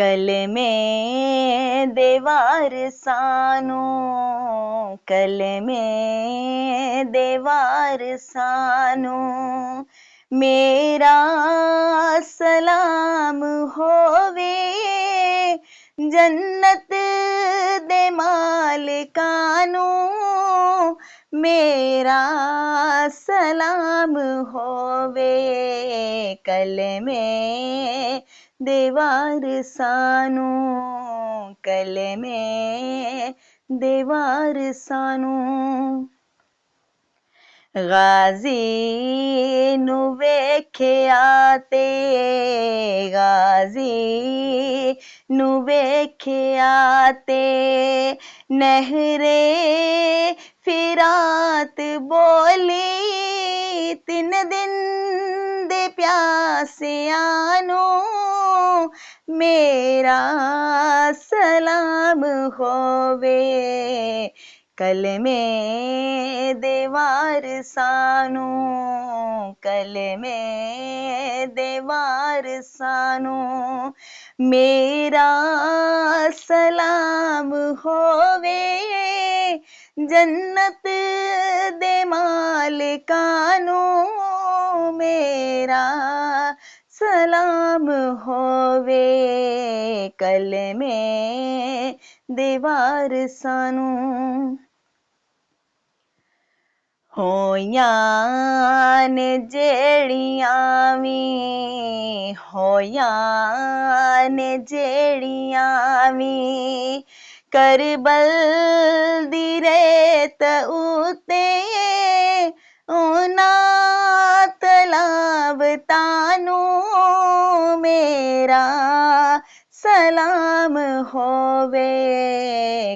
कलमे देवार सानू, कलमे देवार सानू, मेरा सलाम होवे जन्नत दे मालिकानू, मेरा सलाम होवे कलमे देवार सानू, कलमे देवार सानू। गाजी नू वेख्या ते, गाजी नू वेख्या ते नहरे फिरात बोली, 3 दिन दे प्यासियां नू मेरा सलाम होवे कलमे देवार सानू, कलमे देवार सानू, मेरा सलाम होवे जन्नत दे मालिकानू, मेरा सलाम होवे कलमे देवार सानू। होइयां ने जेड़ियां वी, होइयां ने जेड़ियां वी करबल दी रेत उते, उन्हां तलावतां नू मेरा सलाम होवे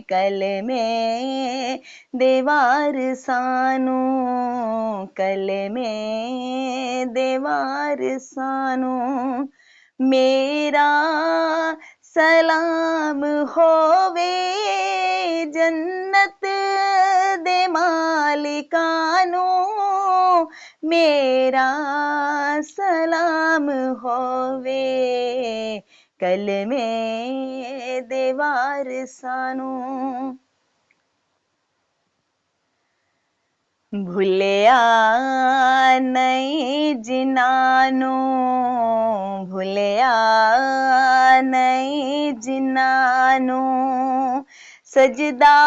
कलमे देवार सानू, कलमे देवार सानू, मेरा सलाम होवे जन्नत दे मालिकानू, मेरा सलाम होवे कलमे देवार सानू। भुलिया नहीं जिन्हानू, भुलिया नहीं जिन्हानू सजदा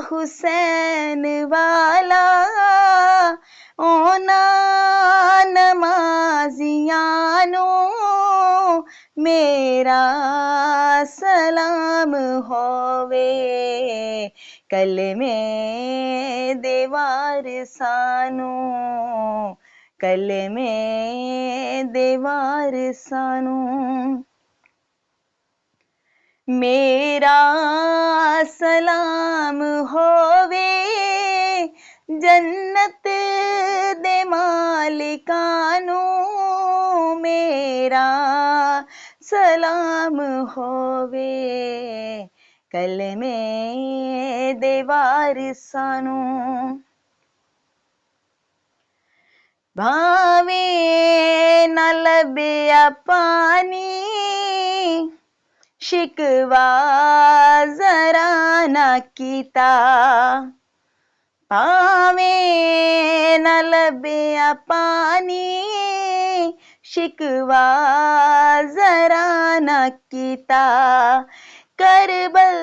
हुसैन वाला, ओना नमाजियां नू मेरा सलाम होवे कलमे देवार सानू, कलमे देवार सानू, मेरा सलाम होवे जन्नत दे मालिकानू, मेरा सलाम होवे कलमे देवार सानू। भावे न लब्या पानी शिकवा जरा ना कीता, भावे न लब्या पानी शिकवा जरा ना कीता, करबल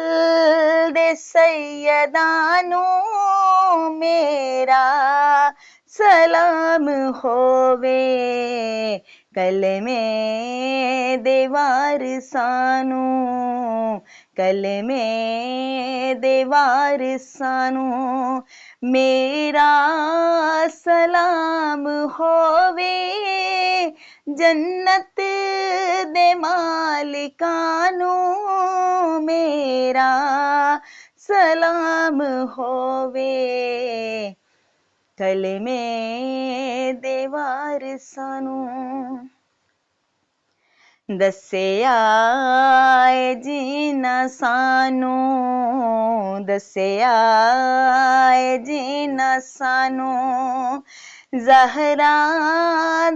दे सैयदां नू मेरा सलाम होवे कलमे देवार सानू, कलमे देवार सानू, मेरा सलाम होवे जन्नत दे मालिकानू, मेरा सलाम होवे कलमे देवार सानू। दस्सिया ए जीना सानू, दस्सिया ए जीना सानू ज़हरा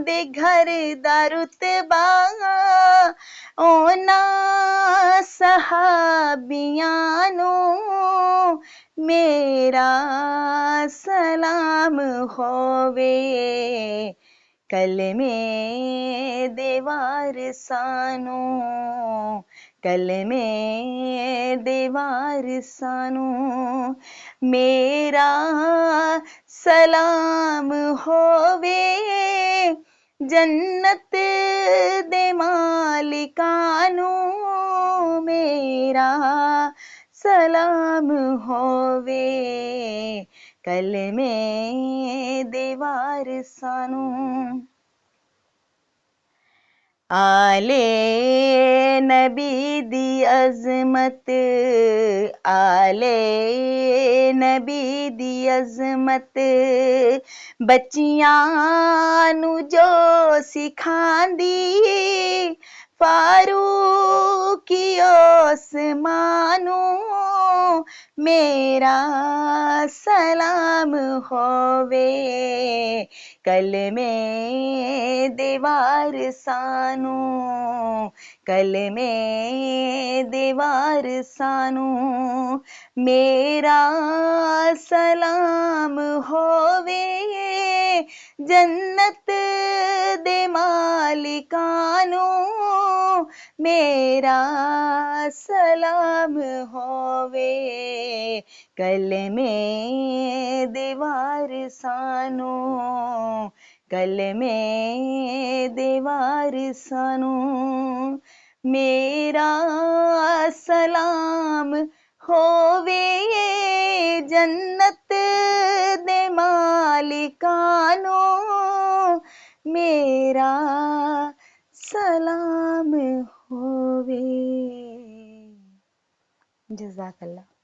दे घर दा रुतबा ओना सहाबियां नू मेरा सलाम होवे कलमे दे वारिसानू कलमे दे वारिसानू मेरा सलाम होवे जन्नत दे मालिकानू मेरा सलाम होवे कलमे दे वारिसानू आले नबी दी अजमत आले नबी दी अजमत बच्चियां नू जो सिखांदी फारूकी ओस्मानू मेरा सलाम होवे कलमे दे वारिसानू कलमे दे वारिसानू मेरा सलाम होवे जन्नत दे मालिकानू मेरा सलाम होवे कलमे दे वारिसानू कलमे दे वारिसानू मेरा सलाम होवे जन्नत दे मालिकानू मेरा सलाम होवे जज़ाकल्लाह।